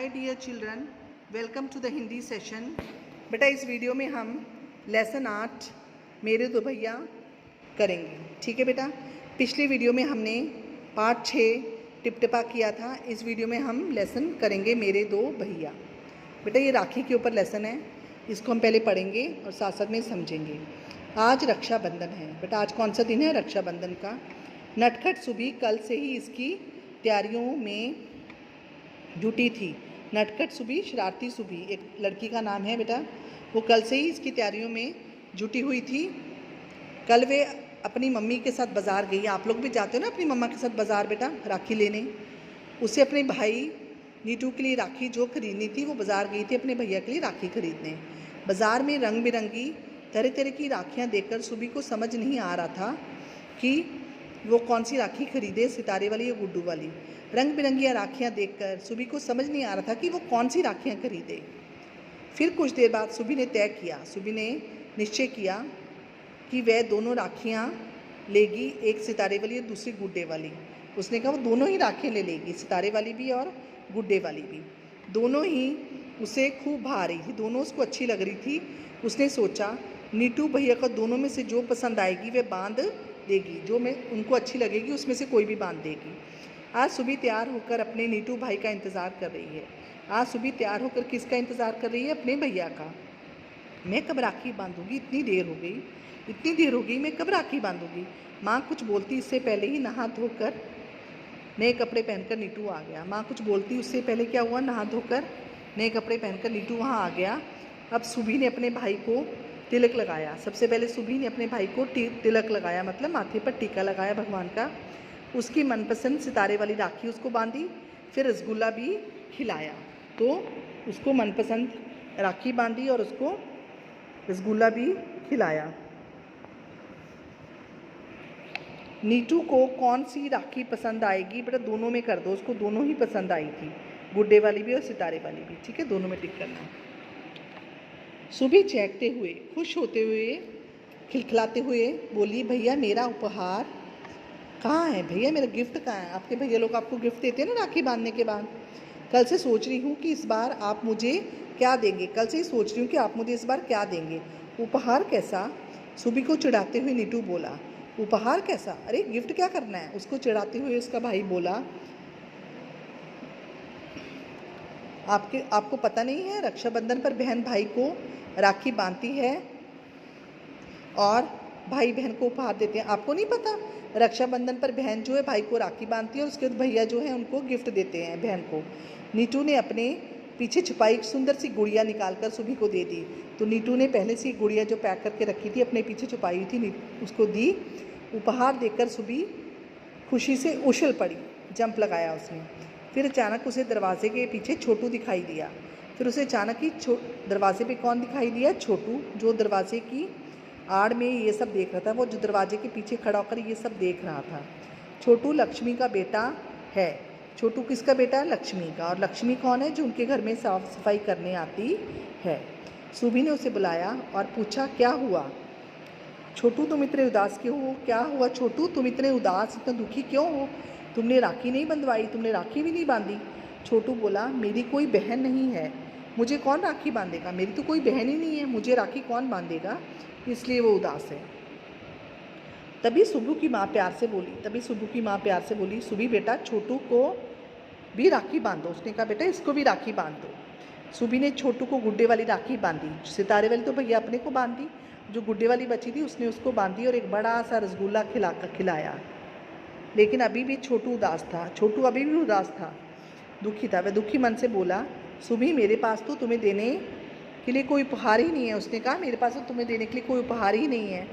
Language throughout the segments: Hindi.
Hi dear children, welcome to the Hindi session. बेटा इस वीडियो में हम लेसन 8 मेरे दो भैया करेंगे। ठीक है बेटा, पिछली वीडियो में हमने पार्ट 6 टिपटिपा किया था। इस वीडियो में हम लेसन करेंगे मेरे दो भैया। बेटा ये राखी के ऊपर लेसन है, इसको हम पहले पढ़ेंगे और साथ साथ में समझेंगे। आज रक्षाबंधन है। बेटा आज कौन सा दिन है? रक्षाबंधन का। नटखट सुबह कल से ही इसकी तैयारियों में जुटी थी। नटखट सुबह, शरारती सुबह एक लड़की का नाम है बेटा। वो कल से ही इसकी तैयारियों में जुटी हुई थी। कल वे अपनी मम्मी के साथ बाज़ार गई। आप लोग भी जाते हो ना अपनी मम्मा के साथ बाज़ार बेटा, राखी लेने। उसे अपने भाई नीटू के लिए राखी जो खरीदनी थी, वो बाज़ार गई थी अपने भैया के लिए राखी खरीदने। बाज़ार में रंग बिरंगी तरह तरह की राखियाँ देखकर सुबह को समझ नहीं आ रहा था कि वो कौन सी राखी खरीदे, सितारे वाली या गुड्डू वाली। रंग बिरंगी राखियाँ देखकर सुबह को समझ नहीं आ रहा था कि वो कौन सी राखियाँ खरीदे। फिर कुछ देर बाद सुबह ने निश्चय किया कि वह दोनों राखियाँ लेगी, एक सितारे वाली और दूसरी गुड्डे वाली। उसने कहा वो दोनों ही राखियाँ ले लेगी, सितारे वाली भी और गुड्डे वाली भी। दोनों ही उसे खूब भा रही थी, दोनों उसको अच्छी लग रही थी। उसने सोचा नीटू भैया को दोनों में से जो पसंद आएगी वह बांध देगी, जो में उनको अच्छी लगेगी उसमें से कोई भी बांध देगी। आज सुबह तैयार होकर अपने नीटू भाई का इंतज़ार कर रही है। आज सुबह तैयार होकर किसका इंतज़ार कर रही है? अपने भैया का। मैं कब राखी बांधूंगी? इतनी देर हो गई, मैं कब राखी बांधूंगी? माँ कुछ बोलती इससे पहले ही नहा धोकर नए कपड़े पहनकर नीटू आ गया। माँ कुछ बोलती उससे पहले क्या हुआ? नहा धोकर नए कपड़े पहनकर नीटू वहाँ आ गया। अब सुबह ने अपने भाई को तिलक लगाया। सबसे पहले सुबह ने अपने भाई को तिलक लगाया, मतलब माथे पर टीका लगाया भगवान का। उसकी मनपसंद सितारे वाली राखी उसको बांधी, फिर रसगुल्ला भी खिलाया। तो उसको मनपसंद राखी बांधी और उसको रसगुल्ला भी खिलाया। नीटू को कौन सी राखी पसंद आएगी? बेटा दोनों में कर दो, उसको दोनों ही पसंद आई थी, गुड्डे वाली भी और सितारे वाली भी। ठीक है, दोनों में टिक करना। सुबह चहकते हुए, खुश होते हुए, खिलखिलाते हुए बोली, भैया मेरा उपहार कहाँ है? भैया मेरा गिफ्ट कहाँ है? आपके भैया लोग आपको गिफ्ट देते हैं ना राखी बांधने के बाद। कल से सोच रही हूँ कि इस बार आप मुझे क्या देंगे। कल से ही सोच रही हूँ कि आप मुझे इस बार क्या देंगे। उपहार कैसा? सुबह को चिढ़ाते हुए नीटू बोला। उपहार कैसा? अरे गिफ्ट क्या करना है? उसको चिढ़ाते हुए उसका भाई बोला, आपको पता नहीं है, रक्षाबंधन पर बहन भाई को राखी बांधती है और भाई बहन को उपहार देते हैं। आपको नहीं पता? रक्षाबंधन पर बहन जो है भाई को राखी बांधती है और उसके बाद भैया जो है उनको गिफ्ट देते हैं बहन को। नीटू ने अपने पीछे छुपाई एक सुंदर सी गुड़िया निकालकर सुबह को दे दी। तो नीटू ने पहले से गुड़िया जो पैक करके रखी थी अपने पीछे छुपाई हुई थी, उसको दी। उपहार देकर सुबह खुशी से उछल पड़ी, जंप लगाया उसने। फिर अचानक उसे दरवाजे के पीछे छोटू दिखाई दिया। फिर उसे अचानक ही दरवाजे पे कौन दिखाई दिया? छोटू, जो दरवाजे की आड़ में ये सब देख रहा था। वो जो दरवाजे के पीछे खड़ा होकर ये सब देख रहा था। छोटू लक्ष्मी का बेटा है। छोटू किसका बेटा है? लक्ष्मी का। और लक्ष्मी कौन है? जो उनके घर में साफ सफाई करने आती है। सुबह ने उसे बुलाया और पूछा, क्या हुआ छोटू, तुम इतने उदास क्यों हो? क्या हुआ छोटू, तुम इतने उदास, इतना दुखी क्यों हो? तुमने राखी नहीं बंधवाई, तुमने राखी भी नहीं बांधी। छोटू बोला, मेरी कोई बहन नहीं है, मुझे कौन राखी बांधेगा? मेरी तो कोई बहन ही नहीं है, मुझे राखी कौन बांधेगा? इसलिए वो उदास है। तभी सुबह की माँ प्यार से बोली, सुबह बेटा छोटू को भी राखी बांधो। उसने कहा, बेटा इसको भी राखी बांध दो। सुबह ने छोटू को गुड्डे वाली राखी बांधी। सितारे वाली तो भैया अपने को बांधी, जो गुड्डे वाली बची थी उसने उसको बांधी और एक बड़ा सा रसगुल्ला खिलाया। लेकिन अभी भी छोटू उदास था, दुखी था। वह दुखी मन से बोला, सुबह मेरे पास तो तुम्हें देने के लिए कोई उपहार ही नहीं है। उसने कहा, मेरे पास तो तुम्हें देने के लिए कोई उपहार ही नहीं है।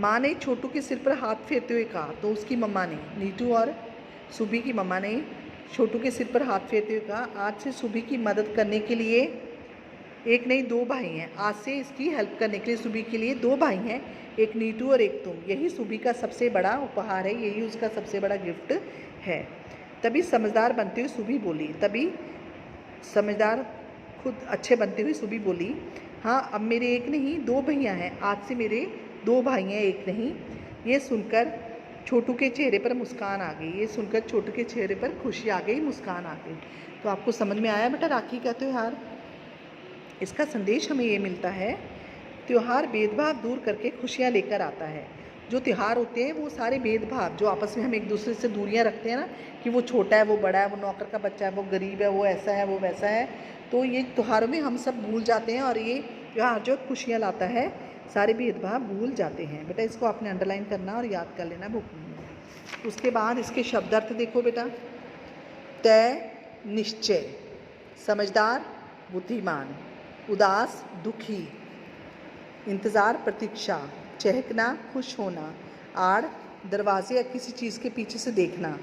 माँ ने छोटू के सिर पर हाथ फेरते हुए कहा। तो उसकी मम्मा ने, नीटू और सुबह की मम्मा ने छोटू के सिर पर हाथ फेरते हुए कहा, आज से सुबह की मदद करने के लिए एक नहीं दो भाई हैं। आज से इसकी हेल्प करने के लिए सुबह के लिए दो भाई हैं, एक नीटू और एक तुम। यही सुबह का सबसे बड़ा उपहार है, यही उसका सबसे बड़ा गिफ्ट है। तभी समझदार बनते हुए खुद अच्छे बनते हुए सुबह बोली, हाँ अब मेरे एक नहीं दो भैया हैं, आज से मेरे दो भाई हैं, एक नहीं। ये सुनकर छोटू के चेहरे पर मुस्कान आ गई, खुशी आ गई, मुस्कान आ गई। तो आपको समझ में आया बेटा राखी का त्यौहार? इसका संदेश हमें ये मिलता है, त्यौहार भेदभाव दूर करके खुशियाँ लेकर आता है। जो त्यौहार होते हैं वो सारे भेदभाव जो आपस में हम एक दूसरे से दूरियां रखते हैं ना, कि वो छोटा है, वो बड़ा है, वो नौकर का बच्चा है, वो गरीब है, वो ऐसा है, वो वैसा है, तो ये त्यौहारों में हम सब भूल जाते हैं और ये त्यौहार जो खुशियाँ लाता है, सारे भेदभाव भूल जाते हैं। बेटा इसको आपने अंडरलाइन करना और याद कर लेना बुक में। उसके बाद इसके शब्दार्थ देखो बेटा। तय निश्चय, समझदार बुद्धिमान, उदास दुखी, इंतज़ार प्रतीक्षा, चहकना खुश होना, आड़ दरवाजे या किसी चीज़ के पीछे से देखना,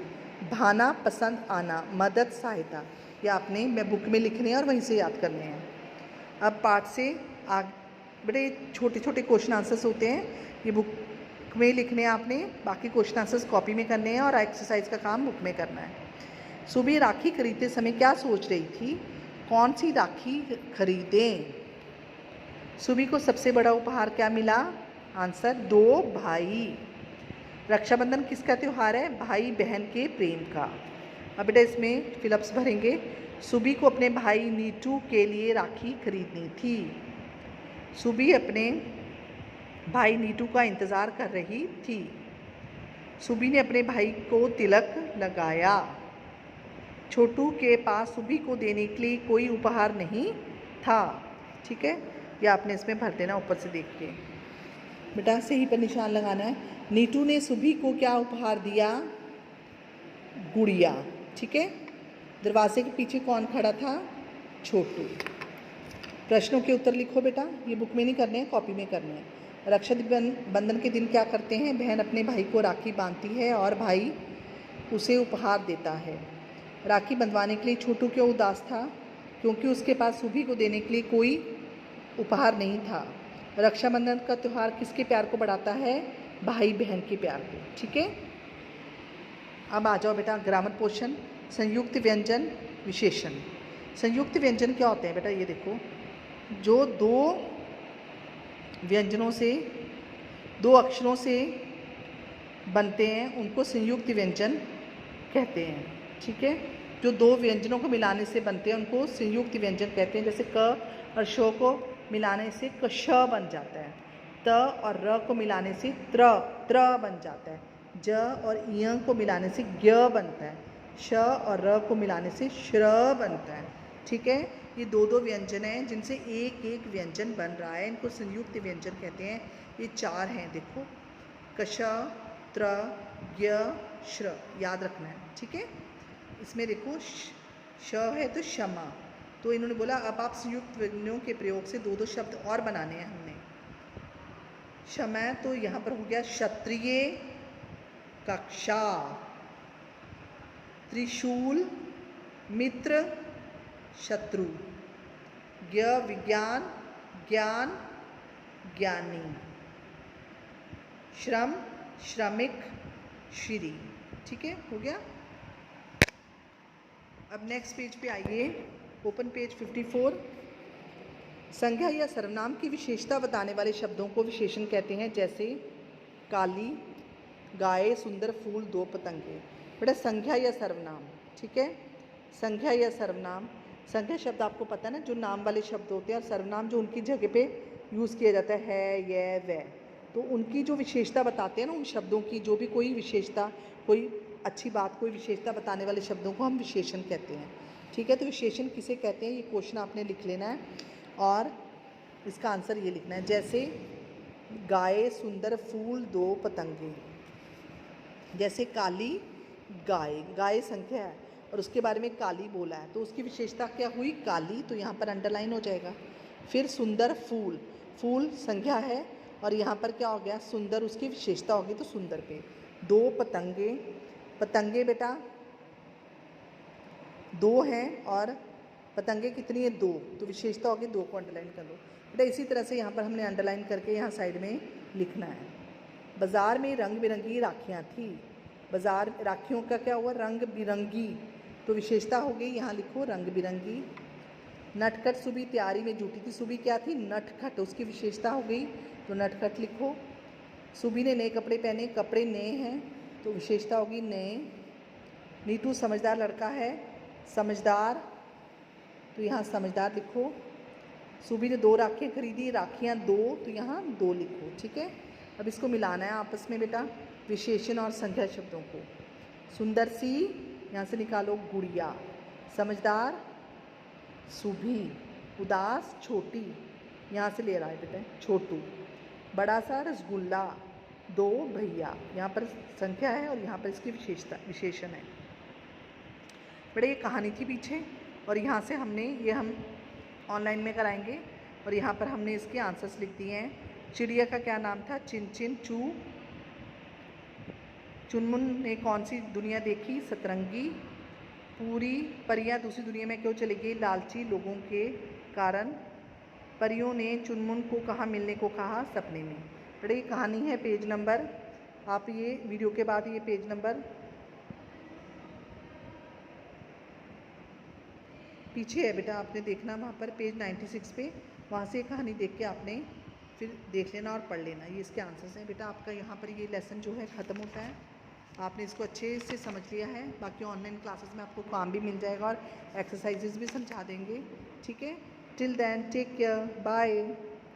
भाना पसंद आना, मदद सहायता। ये आपने मैं बुक में लिखने हैं और वहीं से याद करने हैं। अब पाठ से बड़े छोटे छोटे क्वेश्चन आंसर्स होते हैं, ये बुक में लिखने हैं आपने, बाकी क्वेश्चन आंसर्स कॉपी में करने हैं और एक्सरसाइज का काम बुक में करना है। सुबह राखी खरीदते समय क्या सोच रही थी? कौन सी राखी खरीदें? सुबह को सबसे बड़ा उपहार क्या मिला? आंसर 2 भाई। रक्षाबंधन किसका त्यौहार है? भाई बहन के प्रेम का। अब बेटा इसमें फिलअप्स भरेंगे। सुबह को अपने भाई नीटू के लिए राखी खरीदनी थी। सुबह अपने भाई नीटू का इंतज़ार कर रही थी। सुबह ने अपने भाई को तिलक लगाया। छोटू के पास सुबह को देने के लिए कोई उपहार नहीं था। ठीक है, या आपने इसमें भर देना ऊपर से देख के। बेटा सही पर निशान लगाना है। नीटू ने सुबह को क्या उपहार दिया? गुड़िया। ठीक है, दरवाजे के पीछे कौन खड़ा था? छोटू। प्रश्नों के उत्तर लिखो बेटा, ये बुक में नहीं करने हैं, कॉपी में करने हैं। रक्षाबंधन के दिन क्या करते हैं? बहन अपने भाई को राखी बांधती है और भाई उसे उपहार देता है। राखी बंधवाने के लिए छोटू क्यों उदास था? क्योंकि उसके पास सुबह को देने के लिए कोई उपहार नहीं था। रक्षाबंधन का त्यौहार किसके प्यार को बढ़ाता है? भाई बहन के प्यार को। ठीक है, अब आ जाओ बेटा ग्रामर पोर्शन। संयुक्त व्यंजन विशेषण। संयुक्त व्यंजन क्या होते हैं बेटा? ये देखो, जो दो व्यंजनों से, दो अक्षरों से बनते हैं उनको संयुक्त व्यंजन कहते हैं। ठीक है, जो दो व्यंजनों को मिलाने से बनते हैं उनको संयुक्त व्यंजन कहते हैं। जैसे क और श को मिलाने से कश बन जाता है, त और र को मिलाने से त्र बन जाता है, ज और य को मिलाने से ज्ञ बनता है, श और र को मिलाने से श्र बनता है। ठीक है, ये दो दो व्यंजन हैं जिनसे एक एक व्यंजन बन रहा है, इनको संयुक्त व्यंजन कहते हैं। ये 4 हैं, देखो, कश, त्र, ज्ञ, श्र, याद रखना है। ठीक है, इसमें देखो श है तो क्षमा, तो इन्होंने बोला अब आप संयुक्त व्यंजनों के प्रयोग से दो दो शब्द और बनाने हैं हमने। क्षमा तो यहाँ पर हो गया क्षत्रिय, कक्षा, त्रिशूल, मित्र, शत्रु, ज्ञ विज्ञान, ज्ञान, ज्ञानी, श्रम, श्रमिक, श्री। ठीक है, हो गया। अब नेक्स्ट पेज पे आइए, ओपन पेज 54। संज्ञा या सर्वनाम की विशेषता बताने वाले शब्दों को विशेषण कहते हैं। जैसे काली, गाय, सुंदर, फूल, 2 पतंगे। बेटा संज्ञा या सर्वनाम, ठीक है, संज्ञा या सर्वनाम। संज्ञा शब्द आपको पता है ना, जो नाम वाले शब्द होते हैं, और सर्वनाम जो उनकी जगह पे यूज़ किया जाता है, यह वह, तो उनकी जो विशेषता बताते हैं ना, उन शब्दों की जो भी कोई विशेषता, कोई अच्छी बात, कोई विशेषता बताने वाले शब्दों को हम विशेषण कहते हैं। ठीक है, तो विशेषण किसे कहते हैं ये क्वेश्चन आपने लिख लेना है और इसका आंसर ये लिखना है। जैसे गाय, सुंदर, फूल, 2 पतंगे। जैसे काली गाय, गाय संख्या है और उसके बारे में काली बोला है, तो उसकी विशेषता क्या हुई? काली, तो यहाँ पर अंडरलाइन हो जाएगा। फिर सुंदर, फूल, फूल संख्या है और यहाँ पर क्या हो गया? सुंदर, उसकी विशेषता होगी तो सुंदर पे। 2 पतंगे, पतंगे बेटा 2 हैं और पतंगे कितनी है? 2, तो विशेषता होगी 2 को अंडरलाइन कर लो बेटा। इसी तरह से यहाँ पर हमने अंडरलाइन करके यहाँ साइड में लिखना है। बाज़ार में रंग बिरंगी राखियाँ थी। बाज़ार राखियों का क्या हुआ? रंग बिरंगी, तो विशेषता हो गई, यहाँ लिखो रंग बिरंगी। नटखट सुबह तैयारी में जुटी थी। सुबह क्या थी? नटखट, उसकी विशेषता हो गई, तो नटखट लिखो। सुबह ने नए कपड़े पहने, कपड़े नए हैं, तो विशेषता होगी नए। नीटू समझदार लड़का है, समझदार, तो यहाँ समझदार लिखो। सुबी ने 2 राखियाँ खरीदी, राखियाँ 2, तो यहाँ 2 लिखो। ठीक है, अब इसको मिलाना है आपस में बेटा, विशेषण और संज्ञा शब्दों को। सुंदर सी, यहाँ से निकालो गुड़िया। समझदार सुभी। उदास छोटी, यहाँ से ले रहा है बेटा छोटू। बड़ा सा रसगुल्ला, 2 भैया, यहाँ पर संख्या है और यहाँ पर इसकी विशेषण है। बेटा ये कहानी थी पीछे, और यहाँ से हमने ये हम ऑनलाइन में कराएंगे, और यहाँ पर हमने इसके आंसर्स लिख दिए हैं। चिड़िया का क्या नाम था? चिन चिन चू। चुनमुन ने कौन सी दुनिया देखी? सतरंगी। पूरी परियां दूसरी दुनिया में क्यों चली गई? लालची लोगों के कारण। परियों ने चुनमुन को कहाँ मिलने को कहा? सपने में। बेटा ये कहानी है, पेज नंबर, आप ये वीडियो के बाद ये पेज नंबर पीछे है बेटा, आपने देखना वहाँ पर पेज 96 पे, वहाँ से कहानी देख के आपने फिर देख लेना और पढ़ लेना। ये इसके आंसर्स हैं बेटा। आपका यहाँ पर ये लेसन जो है ख़त्म होता है। आपने इसको अच्छे से समझ लिया है। बाकी ऑनलाइन क्लासेस में आपको काम भी मिल जाएगा और एक्सरसाइजेज भी समझा देंगे। ठीक है, till then take care, bye.